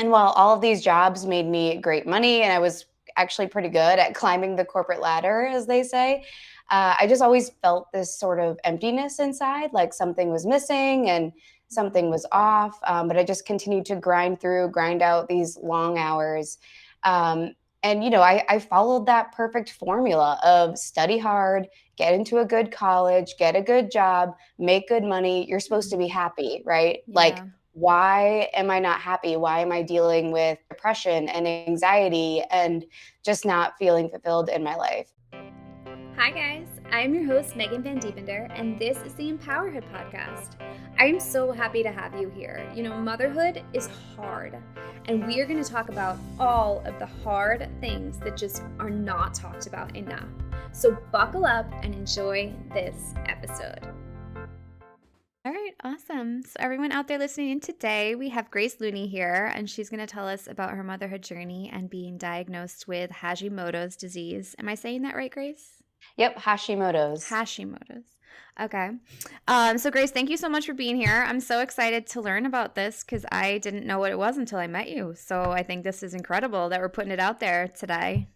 And while all of these jobs made me great money and I was actually pretty good at climbing the corporate ladder, as they say, I just always felt this sort of emptiness inside, like something was missing and something was off. But I just continued to grind out these long hours. Um, and I followed that perfect formula of study hard, get into a good college, get a good job, make good money. You're supposed to be Mhm. happy, right? Like, Yeah. why am I not happy? Why am I dealing with depression and anxiety and just not feeling fulfilled in my life? Hi, guys. I'm your host, Megan Van Dievender, and this is the Empowerhood Podcast. I'm so happy to have you here. Motherhood is hard, and we are going to talk about all of the hard things that just are not talked about enough. So, buckle up and enjoy this episode. All right, awesome. So, everyone out there listening in today, we have Grace Loney here, and she's going to tell us about her motherhood journey and being diagnosed with Hashimoto's disease. Am I saying that right, Grace? Yep, Hashimoto's. Hashimoto's. Okay. So, Grace, thank you so much for being here. I'm so excited to learn about this because I didn't know what it was until I met you. So, I think this is incredible that we're putting it out there today.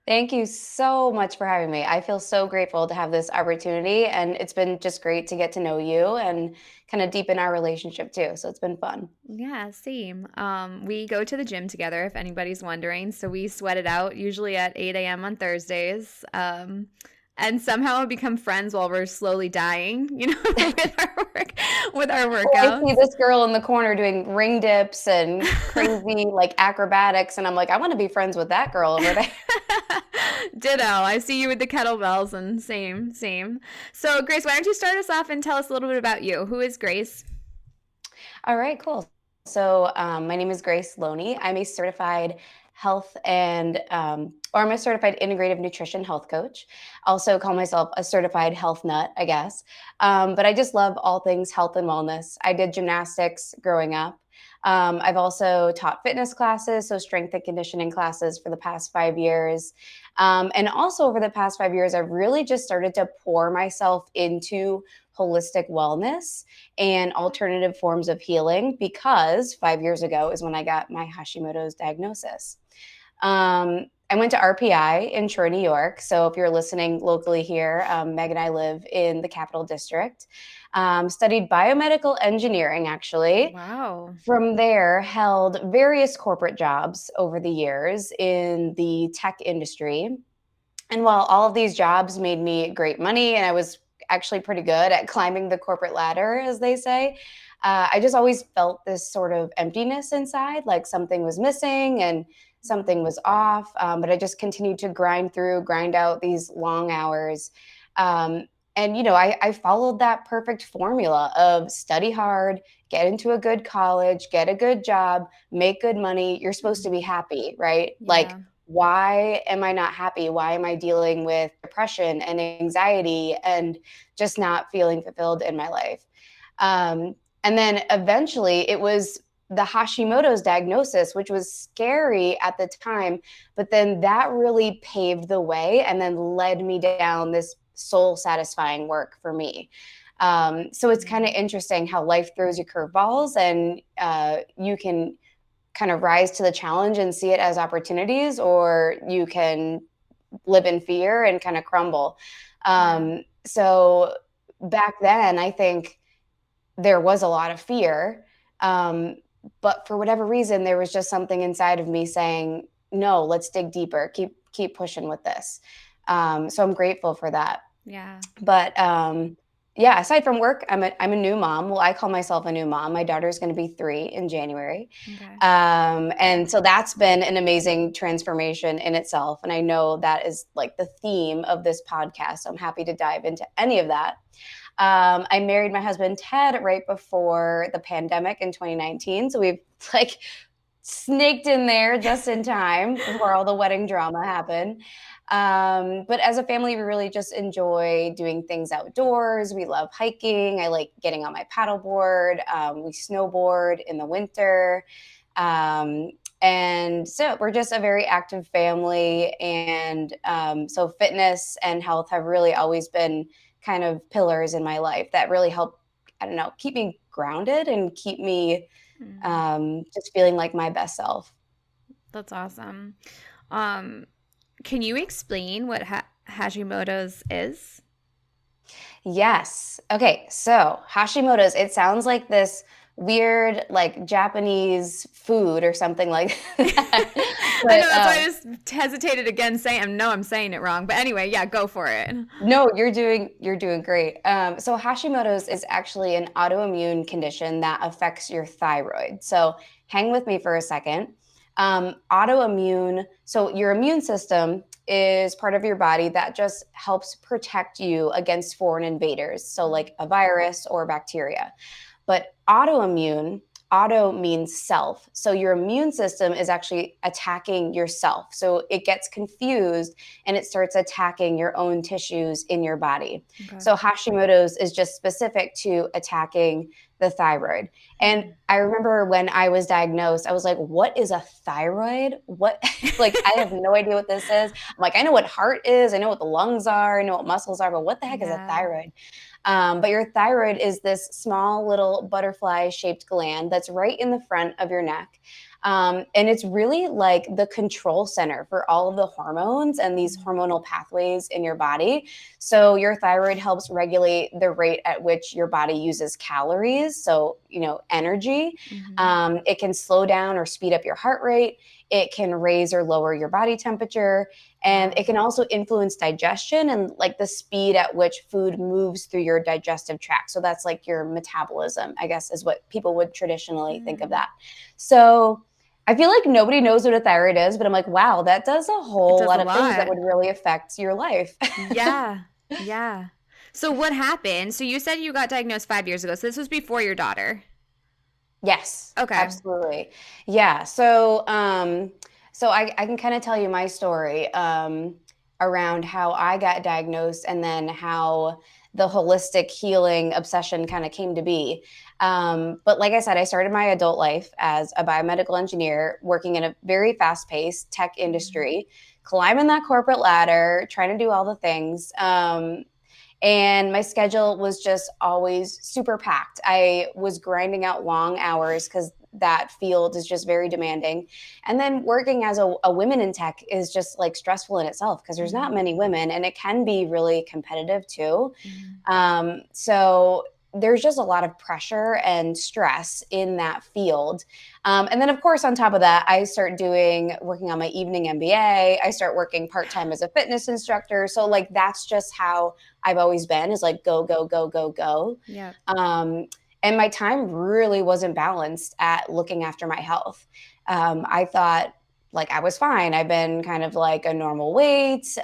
Thank you so much for having me. I feel so grateful to have this opportunity, and it's been just great to get to know you and kind of deepen our relationship too. So it's been fun. Yeah, same. We go to the gym together, if anybody's wondering. So we sweat it out, usually at 8 a.m. on Thursdays. And somehow become friends while we're slowly dying, with our Oh, I see workouts. this girl in the corner doing ring dips and crazy like acrobatics, and I'm like, I want to be friends with that girl over there. Ditto. I see you with the kettlebells and same, same. So, Grace, why don't you start us off and tell us a little bit about you? Who is Grace? All right, cool. So, my name is Grace Loney. I'm a certified health or I'm a certified integrative nutrition health coach. Also, call myself a certified health nut, I guess. But I just love all things health and wellness. I did gymnastics growing up. I've also taught fitness classes, so strength and conditioning classes for the past 5 years. And also, over the past 5 years, I've really just started to pour myself into holistic wellness and alternative forms of healing because 5 years ago is when I got my Hashimoto's diagnosis. I went to RPI in Troy, New York. So if you're listening locally here, Meg and I live in the Capital District. Studied biomedical engineering, actually. Wow. From there, held various corporate jobs over the years in the tech industry. And while all of these jobs made me great money and I was actually pretty good at climbing the corporate ladder, as they say, I just always felt this sort of emptiness inside, like something was missing and something was off. But I just continued to grind out these long hours. And I followed that perfect formula of study hard, get into a good college, get a good job, make good money. You're supposed to be Mhm. happy, right? Like, Yeah. why am I not happy? Why am I dealing with depression and anxiety and just not feeling fulfilled in my life? And then eventually it was the Hashimoto's diagnosis, which was scary at the time, but then that really paved the way and then led me down this soul satisfying work for me. So it's kind of Yeah. interesting how life throws you curveballs and you can kind of rise to the challenge and see it as opportunities, or you can live in fear and kind of crumble. Yeah. So back then, I think there was a lot of fear. Um, but for whatever reason, there was just something inside of me saying, no, let's dig deeper, keep pushing with this. So I'm grateful for that. Yeah. But yeah, aside from work, I'm a new mom. Well, I call myself a new mom. My daughter's going to be 3 in January. Okay. And so that's been an amazing transformation in itself. And I know that is like the theme of this podcast. So I'm happy to dive into any of that. I married my husband Ted right before the pandemic in 2019. So we've like snaked in there just in time before all the wedding drama happened. But as a family, we really just enjoy doing things outdoors. We love hiking. I like getting on my paddleboard. We snowboard in the winter. Um, and so we're just a very active family. And so fitness and health have really always been kind of pillars in my life that really help, I don't know, keep me grounded and keep me just feeling like my best self. That's awesome. Um, can you explain what Hashimoto's is? Yes. Okay. So Hashimoto's, it sounds like this weird, like Japanese food or something like that. I know But that's why I just hesitated again saying, no, I'm saying it wrong. But anyway, yeah, go for it. no, you're doing great. So Hashimoto's is actually an autoimmune condition that affects your thyroid. So hang with me for a second. Autoimmune, so your immune system is part of your body that just helps protect you against foreign invaders. So like a virus or bacteria. But autoimmune, auto means self. So your immune system is actually attacking yourself. So it gets confused and it starts attacking your own tissues in your body. Okay. So Hashimoto's is just specific to attacking the thyroid. And I remember when I was diagnosed, I was like, what is a thyroid? What, like, I have no idea what this is. I'm like, I know what heart is, I know what the lungs are, I know what muscles are, but what the heck is a Yeah. thyroid? But your thyroid is this small little butterfly shaped gland that's right in the front of your neck. And it's really like the control center for all of the hormones and these hormonal pathways in your body. So your thyroid helps regulate the rate at which your body uses calories. So, energy. Mm-hmm. It can slow down or speed up your heart rate. It can raise or lower your body temperature. And Wow. it can also influence digestion and like the speed at which food moves through your digestive tract. So that's like your metabolism, I guess, is what people would traditionally think of that. So I feel like nobody knows what a thyroid is, but I'm like, wow, that does a It whole does a lot of things that lot. would really affect your life. Yeah. Yeah. So what happened? So you said you got diagnosed 5 years ago. So this was before your daughter. Yes, Okay. absolutely. Yeah. So I can kind of tell you my story around how I got diagnosed and then how the holistic healing obsession kind of came to be. But like I said, I started my adult life as a biomedical engineer, working in a very fast-paced tech industry, climbing that corporate ladder, trying to do all the things. And my schedule was just always super packed. I was grinding out long hours because that field is just very demanding. And then working as a woman in tech is just like stressful in itself because there's not many women and it can be really competitive too. Mm-hmm. So there's just a lot of pressure and stress in that field. And then, of course, on top of that, I start working on my evening MBA. I start working part time as a fitness instructor. So, like, that's just how I've always been is like go, go, go, go, go. Yeah. Um, and my time really wasn't balanced at looking after my health. I thought like I was fine. I've been kind of like a normal weight.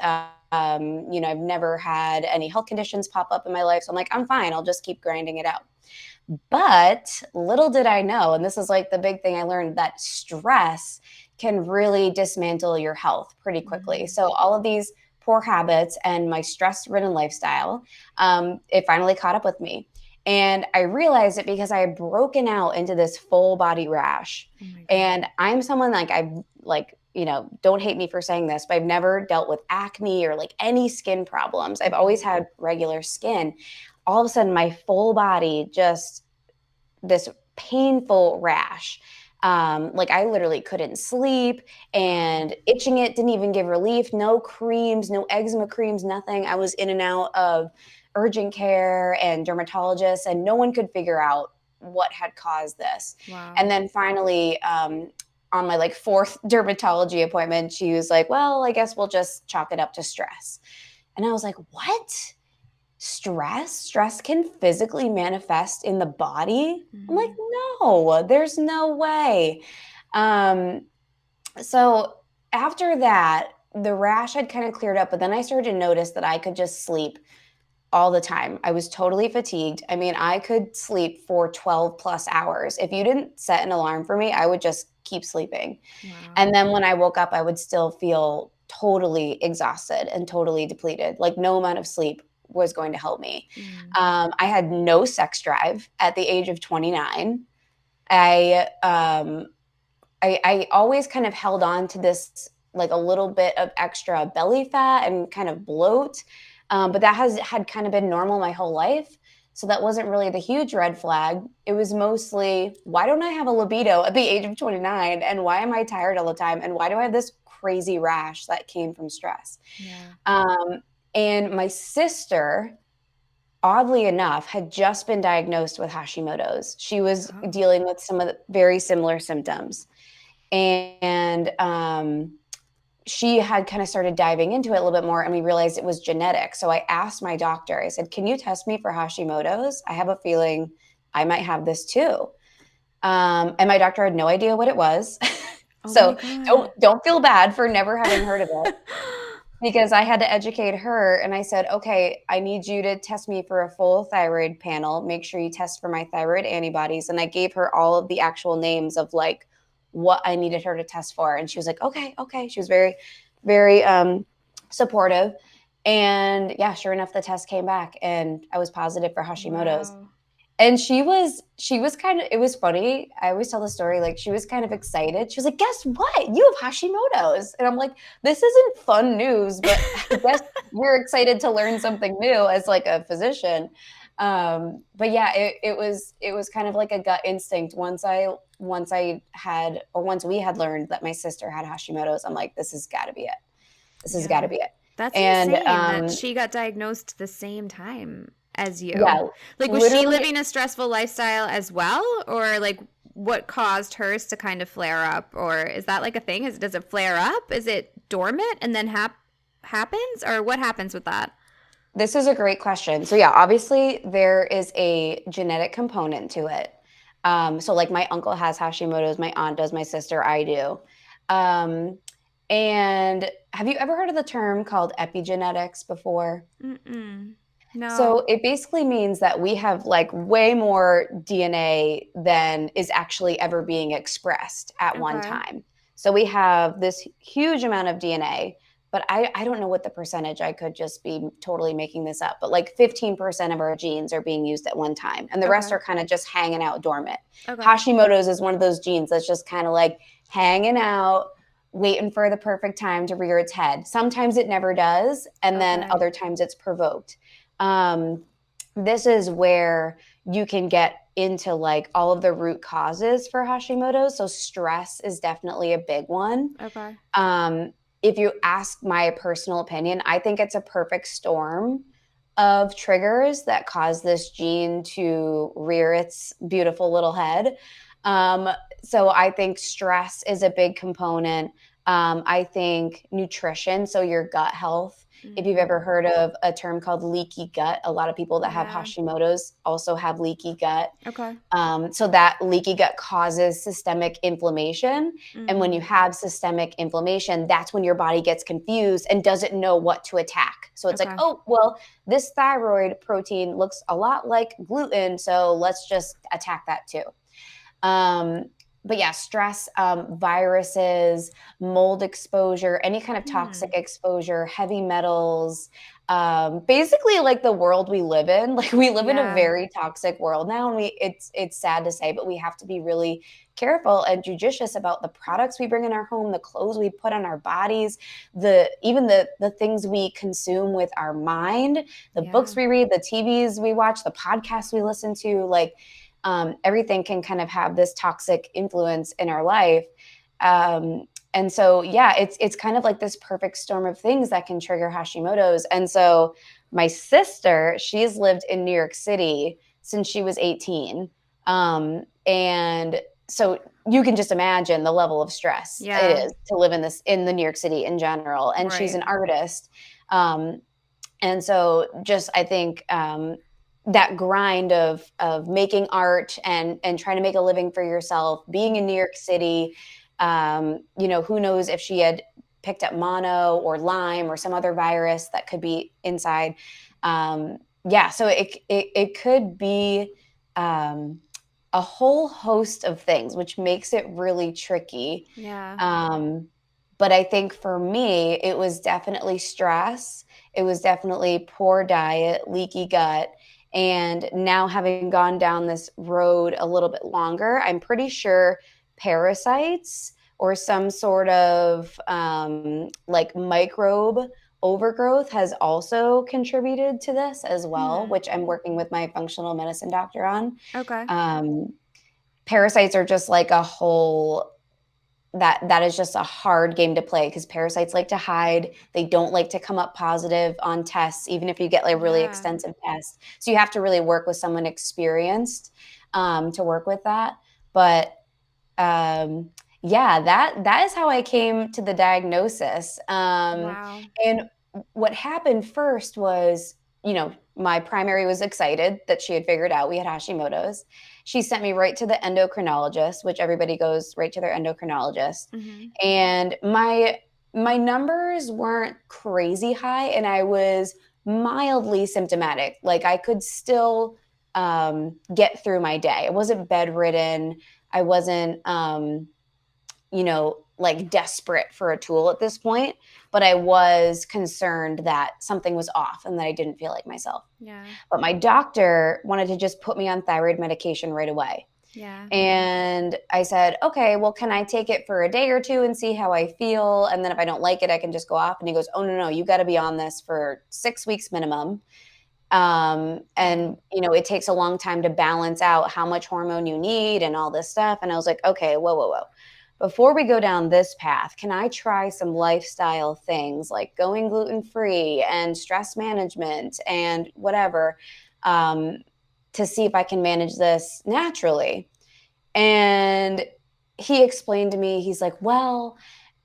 I've never had any health conditions pop up in my life. So I'm like, I'm fine. I'll just keep grinding it out. But little did I know, and this is like the big thing I learned, that stress can really dismantle your health pretty quickly. Mm-hmm. So all of these poor habits and my stress-ridden lifestyle, it finally caught up with me. And I realized it because I had broken out into this full body rash. Oh my God. And I'm someone like don't hate me for saying this, but I've never dealt with acne or like any skin problems. I've always had regular skin. All of a sudden, my full body just this painful rash. Like I literally couldn't sleep and itching it didn't even give relief. No creams, no eczema creams, nothing. I was in and out of urgent care and dermatologists, and no one could figure out what had caused this. Wow. And then finally, on my like fourth dermatology appointment, she was like, "Well, I guess we'll just chalk it up to stress." And I was like, "What? Stress can physically manifest in the body?" I'm like, Mm-hmm. no, there's no way. um so after that, the rash had kind of cleared up, but then I started to notice that I could just sleep all the time. I was totally fatigued. I mean, I could sleep for 12 plus hours. If you didn't set an alarm for me, I would just keep sleeping. Wow. And then when I woke up, I would still feel totally exhausted and totally depleted. Like no amount of sleep was going to help me. Mm. I had no sex drive at the age of 29. I I always kind of held on to this like a little bit of extra belly fat and kind of bloat, but that has had kind of been normal my whole life. So that wasn't really the huge red flag. It was mostly, why don't I have a libido at the age of 29? And why am I tired all the time? And why do I have this crazy rash that came from stress? Yeah. And my sister, oddly enough, had just been diagnosed with Hashimoto's. She was Oh. dealing with some of the very similar symptoms. And she had kind of started diving into it a little bit more, and we realized it was genetic. So I asked my doctor, I said, can you test me for Hashimoto's? I have a feeling I might have this too. And my doctor had no idea what it was. Oh my So God. don't feel bad for never having heard of it, because I had to educate her. And I said, okay, I need you to test me for a full thyroid panel. Make sure you test for my thyroid antibodies. And I gave her all of the actual names of like what I needed her to test for. And she was like, okay, okay. She was very, very supportive. And yeah, sure enough, the test came back and I was positive for Hashimoto's. Wow. And she was kind of, it was funny. I always tell the story, like she was kind of excited. She was like, guess what? You have Hashimoto's. And I'm like, this isn't fun news, but I guess we're excited to learn something new as like a physician. But yeah, it was kind of like a gut instinct. Once we had learned that my sister had Hashimoto's, I'm like, this has got to be it. This has got to Yeah. be it. That's And insane that she got diagnosed the same time as you. yeah, Like, was she literally. living a stressful lifestyle as well? Or, like, what caused hers to kind of flare up? Or is that like a thing? Does it flare up? Is it dormant and then happens? Or what happens with that? This is a great question. So yeah, obviously there is a genetic component to it. So like my uncle has Hashimoto's, my aunt does, my sister, I do. Um, and have you ever heard of the term called epigenetics before? Mm-mm. So No. it basically means that we have like way more DNA than is actually ever being expressed at one Okay. time. So we have this huge amount of DNA, but I don't know what the percentage, I could just be totally making this up, but like 15% of our genes are being used at one time, and the rest Okay. are kind of just hanging out dormant. Okay. Hashimoto's is one of those genes that's just kind of like hanging out, waiting for the perfect time to rear its head. Sometimes it never does, and then Okay. other times it's provoked. um, this is where you can get into like all of the root causes for Hashimoto's. So stress is definitely a big one. Okay. Um, if you ask my personal opinion, I think it's a perfect storm of triggers that cause this gene to rear its beautiful little head. Um, so I think stress is a big component. I think nutrition, so your gut health. If you've Mm. ever heard of a term called leaky gut, a lot of people that have Yeah. Hashimoto's also have leaky gut. Okay. So that leaky gut causes systemic inflammation. And when you Mm. have systemic inflammation, that's when your body gets confused and doesn't know what to attack. So it's like, Okay. oh, well, this thyroid protein looks a lot like gluten. So let's just attack that too. Um, but yeah, stress, viruses, mold exposure, any kind of toxic Hmm. exposure, heavy metals, basically like the world we live in. Like we live in a Yeah. very toxic world now, and it's sad to say, but we have to be really careful and judicious about the products we bring in our home, the clothes we put on our bodies, even the things we consume with our mind, the Yeah. books we read, the TVs we watch, the podcasts we listen to, like everything can kind of have this toxic influence in our life. And so, yeah, it's kind of like this perfect storm of things that can trigger Hashimoto's. And so, my sister, she's lived in New York City since she was 18, and so you can just imagine the level of stress it Yeah. is to live in the New York City in general. And she's Right. an artist, um, and so just I think that grind of making art and trying to make a living for yourself, being in New York City, who knows if she had picked up mono or Lyme or some other virus that could be inside. Yeah, so it could be um, a whole host of things, which makes it really tricky. Yeah. um, but I think for me, it was definitely stress. It was definitely poor diet, leaky gut. And now, having gone down this road a little bit longer, I'm pretty sure parasites or some sort of like microbe overgrowth has also contributed to this as well, which I'm working with my functional medicine doctor on. Okay. Parasites are just like a whole that is just a hard game to play because parasites like to hide. They don't like to come up positive on tests, even if you get like really Yeah. extensive tests. So you have to really work with someone experienced to work with that. But yeah, that is how I came to the diagnosis. Wow. And what happened first was, my primary was excited that she had figured out we had Hashimoto's. She sent me right to the endocrinologist, which everybody goes right to their endocrinologist. And my numbers weren't crazy high, and I was mildly symptomatic. Like I could still get through my day. I wasn't bedridden. I wasn't, like desperate for a tool at this point, but I was concerned that something was off and that I didn't feel like myself. Yeah. But my doctor wanted to just put me on thyroid medication right away. Yeah. And I said, okay, well, can I take it for a day or two and see how I feel? And then if I don't like it, I can just go off. And he goes, oh, no, you got to be on this for 6 weeks minimum. And it takes a long time to balance out how much hormone you need and all this stuff. And I was like, okay, whoa. Before we go down this path, can I try some lifestyle things like going gluten-free and stress management and whatever, to see if I can manage this naturally? And he explained to me, he's like, well,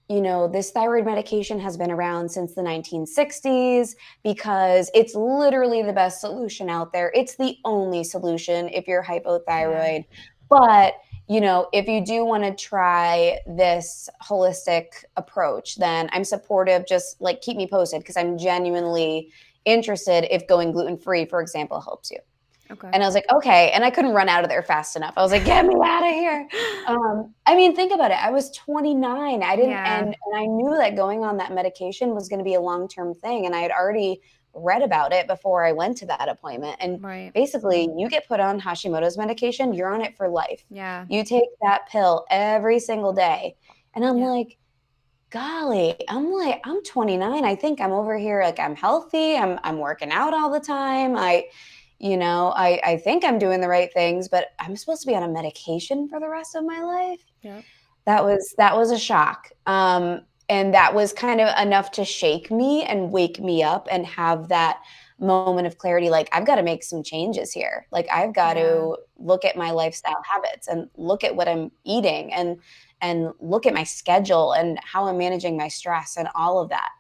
this thyroid medication has been around since the 1960s because it's literally the best solution out there. It's the only solution if you're hypothyroid. But, if you do want to try this holistic approach, then I'm supportive. Just like keep me posted because I'm genuinely interested if going gluten-free, for example, helps you. Okay. And I was like, okay. And I couldn't run out of there fast enough. I was like, get me out of here. Think about it. I was 29. And I knew that going on that medication was going to be a long-term thing. And I had already read about it before I went to that appointment. And basically, you get put on Hashimoto's medication, you're on it for life. Yeah. You take that pill every single day. And I'm like, golly, I'm 29. I think I'm over here. Like I'm healthy. I'm working out all the time. I think I'm doing the right things, but I'm supposed to be on a medication for the rest of my life. Yep. That was a shock. And that was kind of enough to shake me and wake me up and have that moment of clarity. Like I've got to make some changes here. Like I've got to look at my lifestyle habits and look at what I'm eating and look at my schedule and how I'm managing my stress and all of that.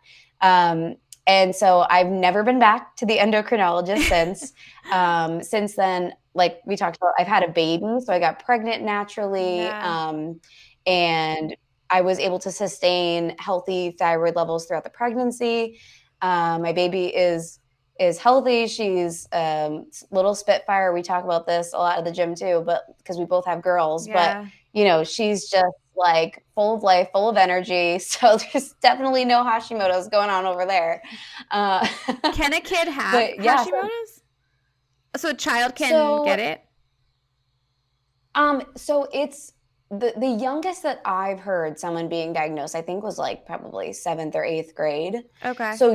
And so I've never been back to the endocrinologist since. Since then, like we talked about, I've had a baby, so I got pregnant naturally. And I was able to sustain healthy thyroid levels throughout the pregnancy. My baby is healthy. She's little Spitfire. We talk about this a lot at the gym too, but because we both have girls, but she's just like full of life, full of energy. So there's definitely no Hashimoto's going on over there. Can a kid have Hashimoto's? So a child can get it? So it's the youngest that I've heard someone being diagnosed, I think, was like probably 7th or 8th grade. Okay. So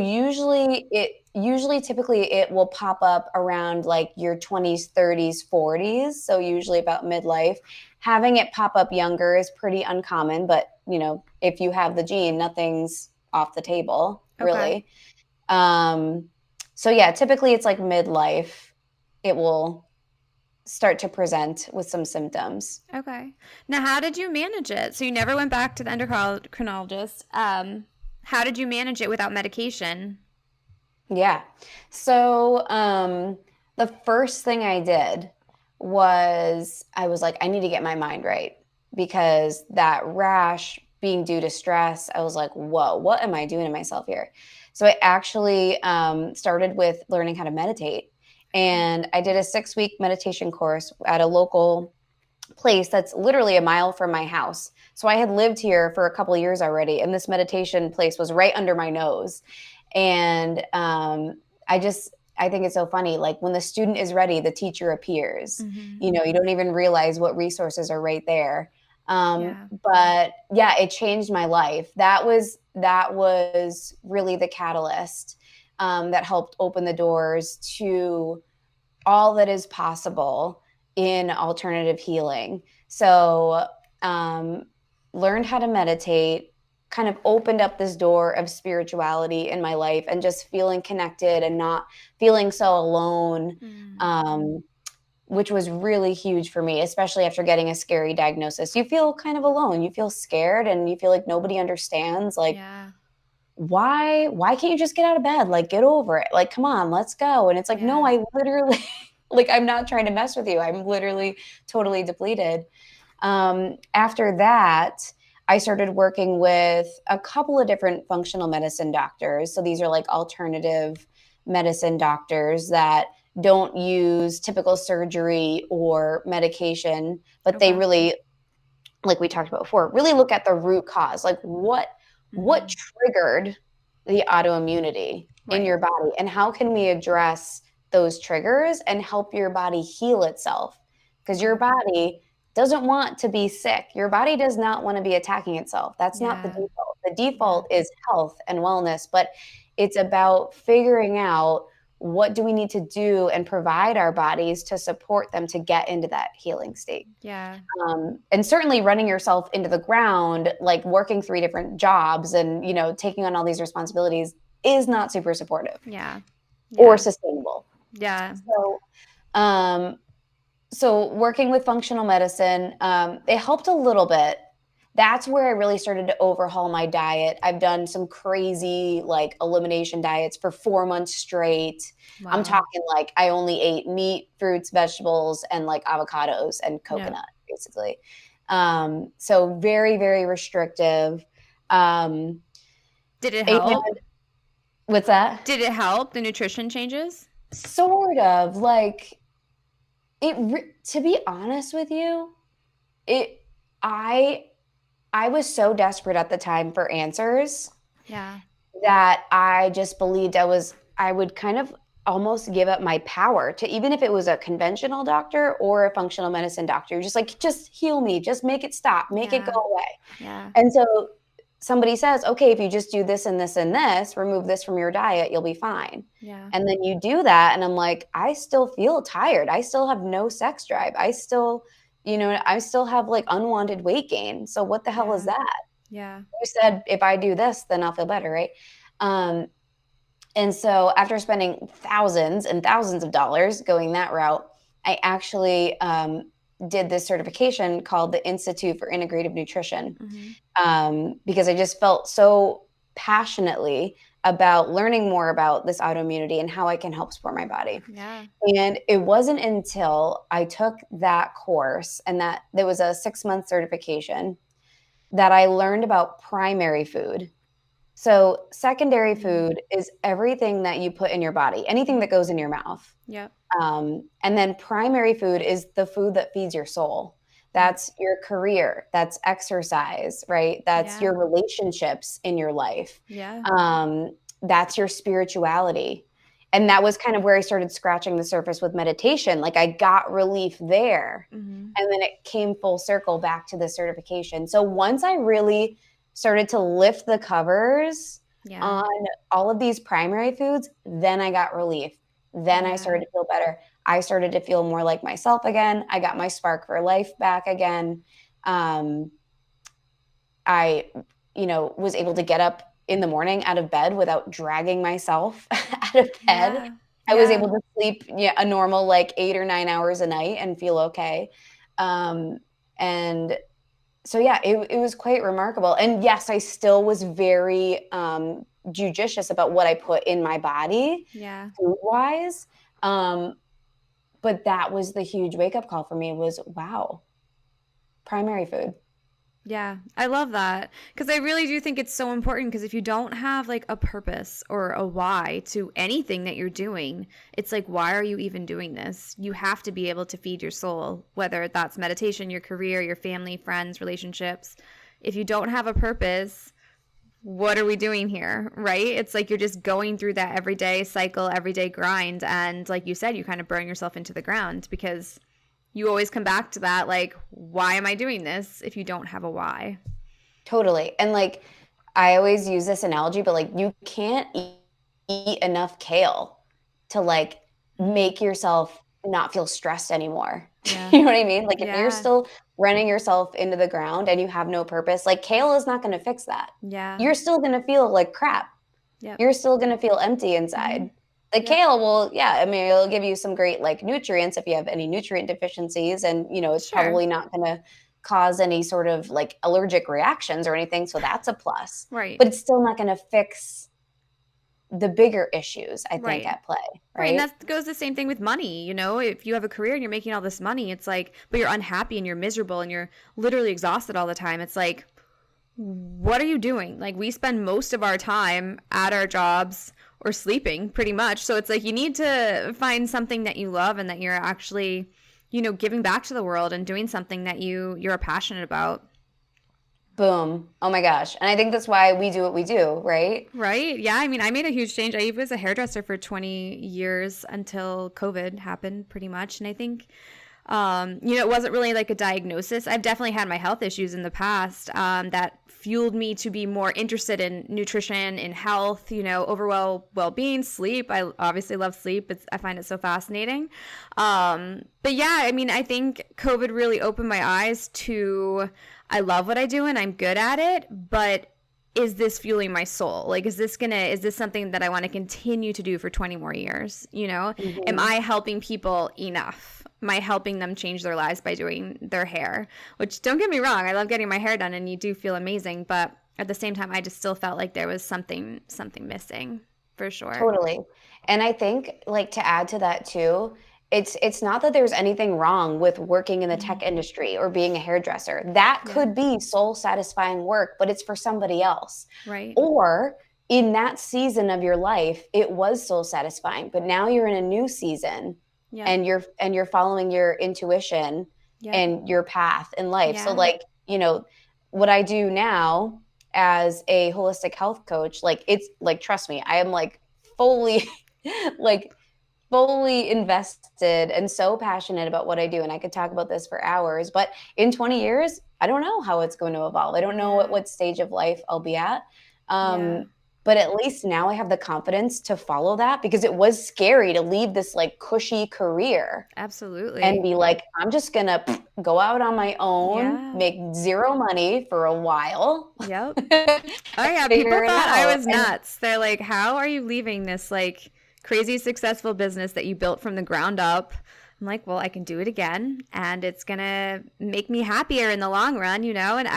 typically it will pop up around like your 20s, 30s, 40s. So usually about midlife. Having it pop up younger is pretty uncommon, but if you have the gene, nothing's off the table, really. So yeah, typically it's like midlife. It will start to present with some symptoms. Okay. Now, how did you manage it? So you never went back to the endocrinologist. How did you manage it without medication? Yeah. So the first thing I did was I was like, I need to get my mind right because that rash being due to stress, I was like, whoa, what am I doing to myself here? So I actually started with learning how to meditate. And I did a 6-week meditation course at a local place that's literally a mile from my house. So I had lived here for a couple of years already, and this meditation place was right under my nose. And I think it's so funny. Like when the student is ready, the teacher appears. You don't even realize what resources are right there. Yeah. But yeah, it changed my life. That was really the catalyst that helped open the doors to all that is possible in alternative healing. So, learned how to meditate, kind of opened up this door of spirituality in my life and just feeling connected and not feeling so alone, Mm. um, which was really huge for me, especially after getting a scary diagnosis. You feel kind of alone. You feel scared and you feel like nobody understands. Like, Yeah. why can't you just get out of bed? Like, get over it. Like, come on, let's go. And it's like, no, Yeah. I literally like, I'm not trying to mess with you. I'm literally totally depleted. After that, I started working with a couple of different functional medicine doctors. So these are like alternative medicine doctors that don't use typical surgery or medication, but they Okay. really, like we talked about before, really look at the root cause. Like, what Mm-hmm. triggered the autoimmunity in Right. your body, and how can we address those triggers and help your body heal itself? Because your Okay. body doesn't want to be sick. Your body does not want to be attacking itself. That's not the Yeah. default. The Yeah. default is health and wellness, but it's about figuring out what do we need to do and provide our bodies to support them to get into that healing state. Yeah. And certainly running yourself into the ground, like working 3 different jobs and, taking on all these responsibilities is not super supportive Yeah. or Yeah. sustainable. Yeah. So, um, so working with functional medicine, it helped a little bit. That's where I really started to overhaul my diet. I've done some crazy like elimination diets for 4 months straight. I'm Wow. talking like I only ate meat, fruits, vegetables, and like avocados and Yeah. coconut, basically. So very, very restrictive. Um, Did it and help? what's that? Did it help the nutrition changes? Sort of like to be honest with you, it, I I was so desperate at the time for answers Yeah. that I just believed I would kind of almost give up my power to, even if it was a conventional doctor or a functional medicine doctor, just like, "Just heal me, just make it stop, make it go Yeah. away." Yeah. And so somebody says, "Okay, if you just do this and this and this, remove this from your diet, you'll be fine." Yeah. And then you do that, and I'm like, "I still feel tired. I still have no sex drive. I still have, like, unwanted weight gain. So what the hell is Yeah. that? Yeah. You said if I do this, then I'll feel better, right?" Um, and so after spending thousands and thousands of dollars going that route, I actually, did this certification called the Institute for Integrative Nutrition, Mhm. because I just felt so passionately about learning more about this autoimmunity and how I can help support my body. Yeah. And it wasn't until I took that course, and that there was a 6-month certification, that I learned about primary food. So, secondary Mm. food is everything that you put in your body, anything that goes in your mouth. Yep. And then primary food is the food that feeds your soul. Yep. That's your career, that's exercise, right? That's Yeah. your relationships in your life. Yeah. That's your spirituality. And that was kind of where I started scratching the surface with meditation. Like, I got relief there. Mhm. And then it came full circle back to the certification. So once I really started to lift the covers Yeah. on all of these primary foods, then I got relief. Then I Yeah. started to feel better. I started to feel more like myself again. I got my spark for life back again. Um, I, was able to get up in the morning out of bed without dragging myself out of bed. Yeah. I was Yeah. able to sleep, yeah, a normal like 8 or 9 hours a night and feel okay. Um, and so yeah, it was quite remarkable. And yes, I still was very judicious about what I put in my body Yeah. food wise. Um, but that was the huge wake up call for me, was wow, primary food. Yeah, I love that because I really do think it's so important because if you don't have like a purpose or a why to anything that you're doing, it's like, why are you even doing this? You have to be able to feed your soul, whether that's meditation, your career, your family, friends, relationships. If you don't have a purpose, what are we doing here? Right? It's like you're just going through that everyday cycle, everyday grind. And like you said, you kind of burn yourself into the ground because you always come back to that, like, why am I doing this if you don't have a why? Totally. And like, I always use this analogy, but like, you can't eat enough kale to like make yourself not feel stressed anymore. Yeah. You know what I mean? Like, if you're Yeah. still running yourself into the ground and you have no purpose, like kale is not going to fix that. Yeah. You're still going to feel like crap. Yep. You're still going to feel empty Mm-hmm. inside. The Yep. kale will, yeah, I mean, it'll give you some great like nutrients if you have any nutrient deficiencies, and you know, it's Sure. probably not going to cause any sort of like allergic reactions or anything, so that's a plus. Right. But it's still not going to fix the bigger issues, I think, Right. at play, Right. And right? that goes the same thing with money. You know, if you have a career and you're making all this money, it's like, but you're unhappy and you're miserable and you're literally exhausted all the time. It's like, what are you doing? Like, we spend most of our time at our jobs or sleeping pretty much. So it's like, you need to find something that you love and that you're actually, you know, giving back to the world and doing something that you're passionate about. Boom. Oh my gosh. And I think that's why we do what we do, right? Right? Yeah. I mean, I made a huge change. I was a hairdresser for 20 years until COVID happened, pretty much. And I think, you know, it wasn't really like a diagnosis. I've definitely had my health issues in the past that fueled me to be more interested in nutrition, in health, you know, overall well-being, sleep. I obviously love sleep. I find it so fascinating. But yeah, I mean, I think COVID really opened my eyes to, I love what I do and I'm good at it, but is this fueling my soul? Like, is this something that I want to continue to do for 20 more years? You know, am Mhm. I helping people enough? Am I helping them change their lives by doing their hair? Which, don't get me wrong, I love getting my hair done and you do feel amazing, but at the same time, I just still felt like there was something missing for sure. Totally. And I think like to add to that too, it's not that there's anything wrong with working in the Mhm. tech industry or being a hairdresser. That Yeah. could be soul satisfying work, but it's for somebody else. Right. Or in that season of your life, it was soul satisfying, but now you're in a new season Yep. and you're following your intuition Yep. and your path in life. So Yeah. like, you know, what I do now as a holistic health coach, like it's like trust me, I am like fully like fully invested and so passionate about what I do. And I could talk about this for hours, but in 20 years, I don't know how it's going to evolve. I don't know at Yeah. what stage of life I'll be at. Yeah. But at least now I have the confidence to follow that, because it was scary to leave this like cushy career and Absolutely. be like, I'm just gonna go out on my own, Yeah. make zero money for a while, Yep. and Oh yeah, people figure it thought I out. was And nuts. They're like, "How are you leaving this like crazy successful business that you built from the ground up?" I'm like, "Well, I can do it again and it's going to make me happier in the long run, you know?" And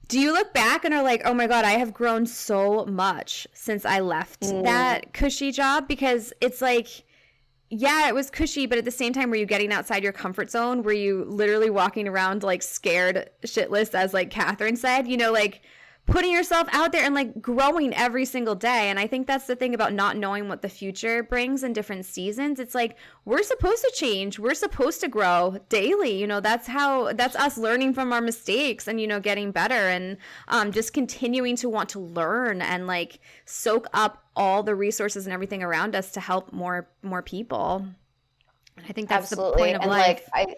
do you look back and are like, "Oh my God, I have grown so much since I left mm, that cushy job?" Because it's like, yeah, it was cushy, but at the same time, were you getting outside your comfort zone? Were you literally walking around like scared shitless, as like Catherine said, you know, like putting yourself out there and like growing every single day? And I think that's the thing about not knowing what the future brings in different seasons. It's like, we're supposed to change, we're supposed to grow daily. You know, that's us learning from our mistakes and, you know, getting better and just continuing to want to learn and like soak up all the resources and everything around us to help more people. And I think that's the point absolutely. of And like life.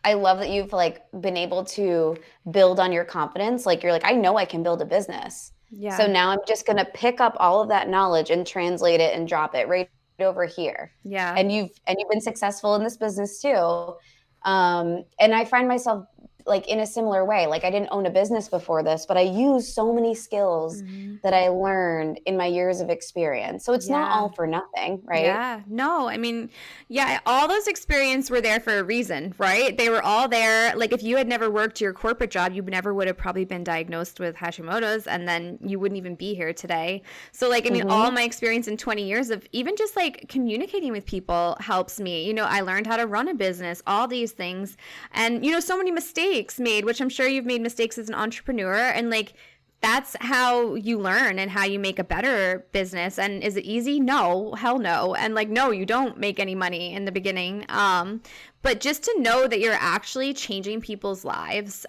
I love that you've like been able to build on your confidence. Like you're like, I know I can build a business. So Yeah. now I'm just going to pick up all of that knowledge and translate it and drop it right over here. Yeah. And you've been successful in this business too. And I find myself like in a similar way. Like I didn't own a business before this, but I use so many skills Hmm. that I learned in my years of experience. So it's not Yeah. all for nothing, right? Yeah, no, I mean, yeah, all those experiences were there for a reason, right? They were all there. Like, if you had never worked your corporate job, you never would have probably been diagnosed with Hashimoto's, and then you wouldn't even be here today. So, like, I mean, all Hmm. my experience in 20 years of even just like communicating with people helps me. You know, I learned how to run a business, all these things, and, you know, so many mistakes made, which I'm sure you've made mistakes as an entrepreneur, and like, that's how you learn and how you make a better business. And is it easy? No, hell no. And like, no, you don't make any money in the beginning. But just to know that you're actually changing people's lives,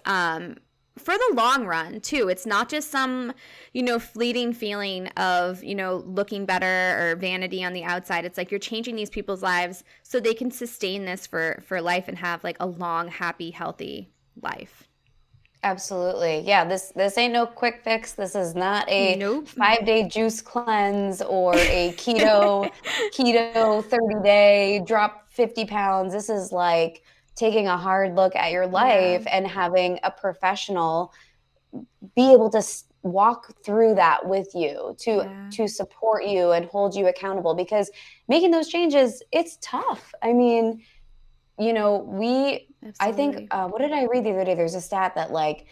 for the long run too. It's not just some, fleeting feeling of, looking better or vanity on the outside. It's like you're changing these people's lives so they can sustain this for life and have like a long, happy, healthy life. Absolutely. Yeah, this ain't no quick fix. This is not a Nope. 5-day juice cleanse or a keto 30-day drop 50 pounds. This is like taking a hard look at your Yeah. life and having a professional be able to walk through that with you Yeah. to support you and hold you accountable, because making those changes, it's tough. I mean, I think, Absolutely. what did I read the other day? There's a stat that like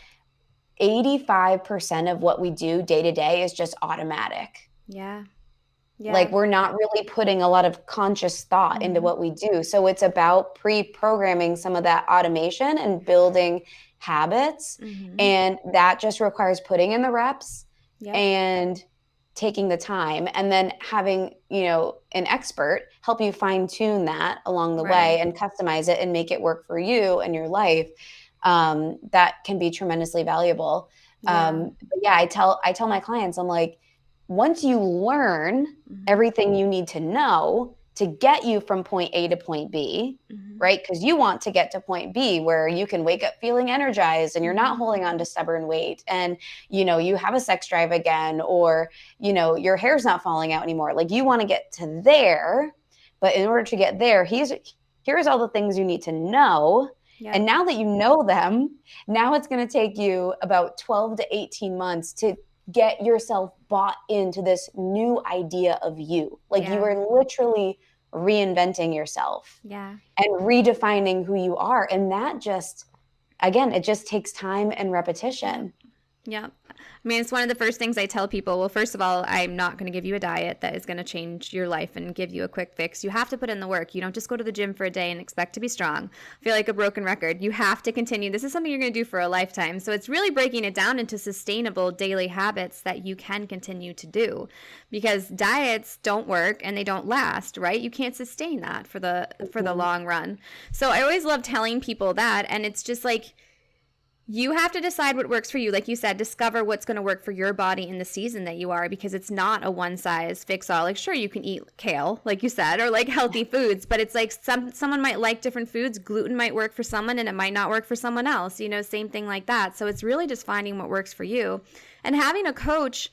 85% of what we do day to day is just automatic. Yeah. Like Yeah. we're not really putting a lot of conscious thought into Mm-hmm. what we do. So it's about pre-programming some of that automation and building habits. Mm-hmm. And that just requires putting in the reps Yep. and taking the time, and then having, an expert help you fine tune that along the Right. way and customize it and make it work for you and your life. That can be tremendously valuable. Yeah. But yeah, I tell my clients, I'm like, once you learn Mm-hmm. everything you need to know to get you from point A to point B, Mm-hmm. right? Because you want to get to point B where you can wake up feeling energized and you're not Mm-hmm. holding on to stubborn weight, and you have a sex drive again, or your hair's not falling out anymore. Like you want to get to there, but in order to get there, here's all the things you need to know. Yep. And now that you know them, now it's going to take you about 12 to 18 months to get yourself bought into this new idea of you. Like you Yeah. are literally reinventing yourself Yeah. and redefining who you are. And that just, again, it just takes time and Yep. repetition. Yeah. I mean, it's one of the first things I tell people. Well, first of all, I'm not going to give you a diet that is going to change your life and give you a quick fix. You have to put in the work. You don't just go to the gym for a day and expect to be strong. I feel like a broken record. You have to continue. This is something you're going to do for a lifetime. So it's really breaking it down into sustainable daily habits that you can continue to do, because diets don't work and they don't last, right? You can't sustain that for the Mhm. long run. So I always love telling people that, and it's just like, you have to decide what works for you. Like you said, discover what's going to work for your body in the season that you are, because it's not a one size fits all. Like, sure, you can eat kale, like you said, or like healthy foods, but it's like someone might like different foods. Gluten might work for someone and it might not work for someone else, same thing like that. So it's really just finding what works for you. And having a coach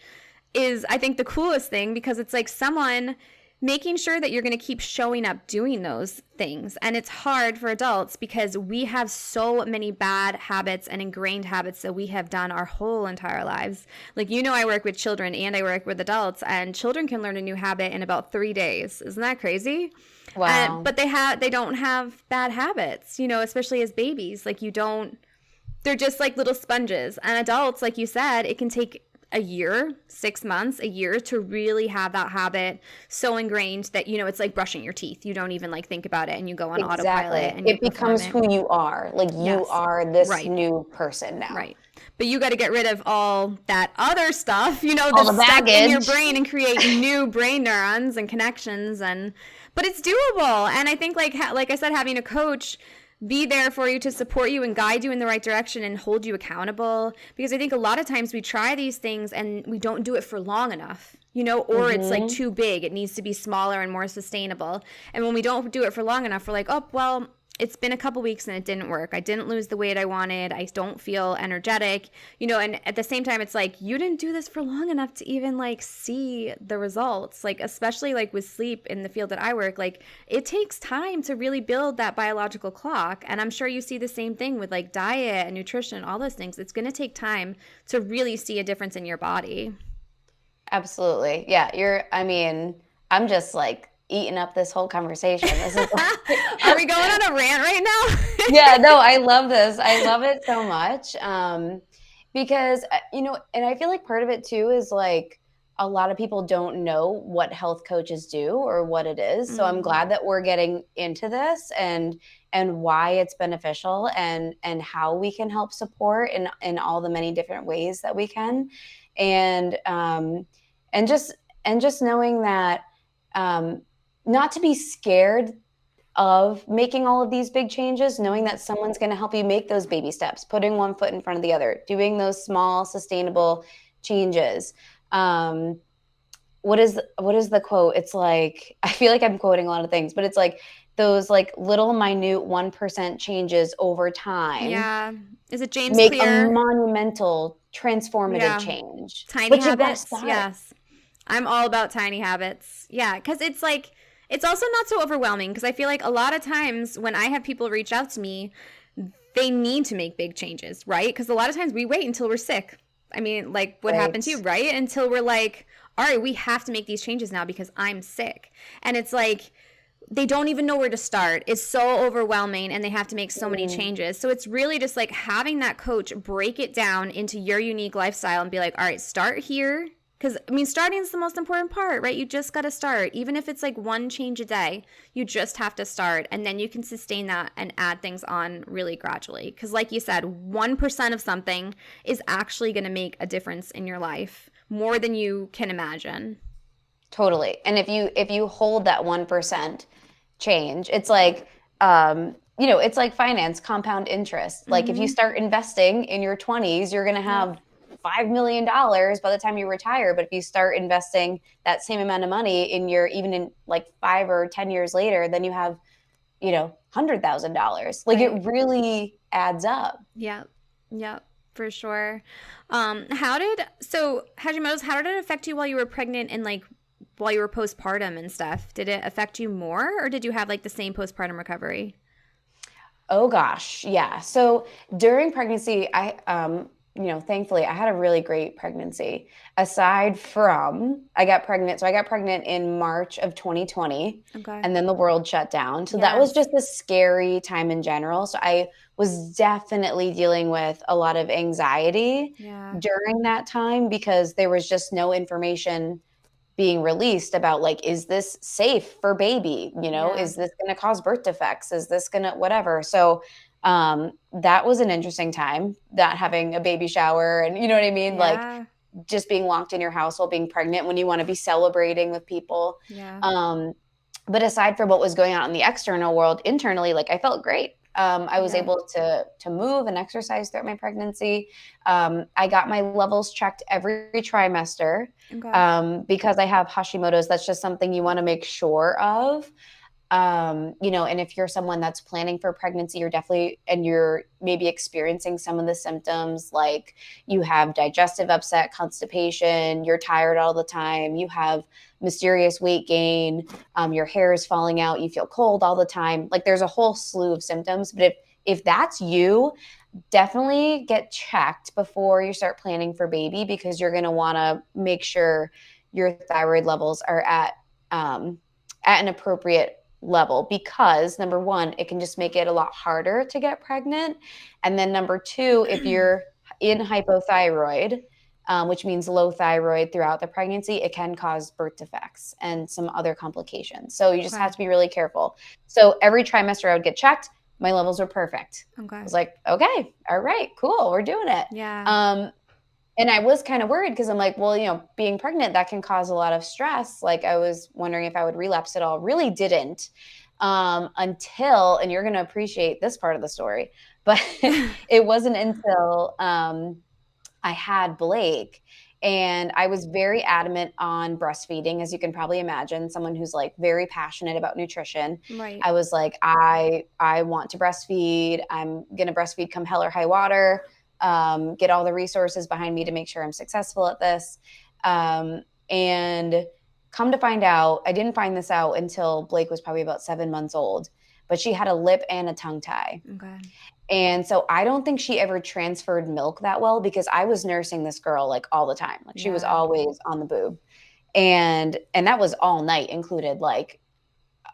is, I think, the coolest thing, because it's like someone making sure that you're going to keep showing up doing those things. And it's hard for adults because we have so many bad habits and ingrained habits that we have done our whole entire lives. Like, I work with children and I work with adults, and children can learn a new habit in about 3 days. Isn't that crazy? Wow. But they don't have bad habits, especially as babies. Like, they're just like little sponges. And adults, like you said, it can take a year, 6 months, a year to really have that habit so ingrained that, it's like brushing your teeth. You don't even like think about it and you go on autopilot Exactly. and you It perform becomes it. who you are. Like you Yes. are this Right. new person now. Right. But you got to get rid of all that other stuff, All that's the stuck in your baggage. brain, and create new brain neurons and connections. But it's doable. And I think, like I said, having a coach be there for you to support you and guide you in the right direction and hold you accountable. Because I think a lot of times we try these things and we don't do it for long enough, or it's like Mhm. too big. It needs to be smaller and more sustainable. And when we don't do it for long enough, we're like, oh, well, it's been a couple weeks and it didn't work. I didn't lose the weight I wanted. I don't feel energetic, and at the same time, it's like, you didn't do this for long enough to even like see the results. Like, especially like with sleep in the field that I work, like it takes time to really build that biological clock. And I'm sure you see the same thing with like diet and nutrition, all those things. It's going to take time to really see a difference in your body. Absolutely. Yeah, I mean, I'm just like eating up this whole conversation. This is Are we going on a rant right now? Yeah, no, I love this. I love it so much. Because, and I feel like part of it too is like a lot of people don't know what health coaches do or what it is. So I'm Mm, glad that we're getting into this and why it's beneficial and how we can help support in all the many different ways that we can. And and just knowing that, not to be scared of making all of these big changes, knowing that someone's going to help you make those baby steps, putting one foot in front of the other, doing those small, sustainable changes. What is the quote? It's like, I feel like I'm quoting a lot of things, but it's like those like little minute 1% changes over time Yeah. Is it James make a Clear? monumental transformative Yeah. change. Tiny But you got to habits. start. Yes. I'm all about tiny habits. Yeah, because it's like, it's also not so overwhelming because I feel like a lot of times when I have people reach out to me, they need to make big changes, right? Because a lot of times we wait until we're sick. I mean, like what happened to you, Right. right? Until we're like, all right, we have to make these changes now because I'm sick. And it's like, they don't even know where to start. It's so overwhelming and they have to make so many Mm, changes. So it's really just like having that coach break it down into your unique lifestyle and be like, all right, start here. Because, I mean, starting is the most important part, right? You just got to start. Even if it's like one change a day, you just have to start. And then you can sustain that and add things on really gradually. Because, like you said, 1% of something is actually going to make a difference in your life more than you can imagine. totally. And if you hold that 1% change, it's like it's like finance, compound interest. Like if you Mm-hmm. start investing in your 20s, you're going to Yep. have $5 million by the time you retire. But if you start investing that same amount of money in your, even in like 5 or 10 years later, then you have, $100,000. Like it Right. really adds up. Yep. Yep. For sure. Hashimoto's, how did it affect you while you were pregnant and like while you were postpartum and stuff? Did it affect you more or did you have like the same postpartum recovery? Oh gosh, yeah. So during pregnancy, thankfully I had a really great pregnancy. Aside from I got pregnant in March of 2020 Okay. and then the world shut down. So that was Yes. just a scary time in general. So I was definitely dealing with a lot of anxiety Yeah. during that time because there was just no information being released about like, is this safe for baby? Yeah. Is this going to cause birth defects? Is this going to whatever? So that was an interesting time, not having a baby shower and you know what I mean? Like Yeah. just being locked in your house while being pregnant when you want to be celebrating with people. Yeah. Um, but aside from what was going on in the external world, internally, like I felt great. I was Yeah. able to move and exercise throughout my pregnancy. I got my levels checked every trimester Okay. because I have Hashimoto's. That's just something you want to make sure of. And if you're someone that's planning for pregnancy, you're maybe experiencing some of the symptoms, like you have digestive upset, constipation, you're tired all the time, you have mysterious weight gain, your hair is falling out, you feel cold all the time. Like there's a whole slew of symptoms. But if that's you, definitely get checked before you start planning for baby because you're going to want to make sure your thyroid levels are at an appropriate level because number one, it can just make it a lot harder to get pregnant. And then number two, if you're in hypothyroid, which means low thyroid throughout the pregnancy, it can cause birth defects and some other complications. So you just have Okay. to be really careful. So every trimester I would get checked. My levels were perfect. I Okay. was like, okay, all right, cool, we're doing it. Yeah. Um, and I was kind of worried because I'm like, well, being pregnant, that can cause a lot of stress. Like I was wondering if I would relapse at all. Really didn't until, and you're going to appreciate this part of the story, but it wasn't until I had Blake. And I was very adamant on breastfeeding, as you can probably imagine, someone who's like very passionate about nutrition. Right. I was like, I want to breastfeed. I'm gonna breastfeed come hell or high water. Get all the resources behind me to make sure I'm successful at this. And come to find out, I didn't find this out until Blake was probably about 7 months old, but she had a lip and a tongue tie. Okay. And so I don't think she ever transferred milk that well because I was nursing this girl like all the time. Like she was Yeah. always on the boob. And that was all night included. Like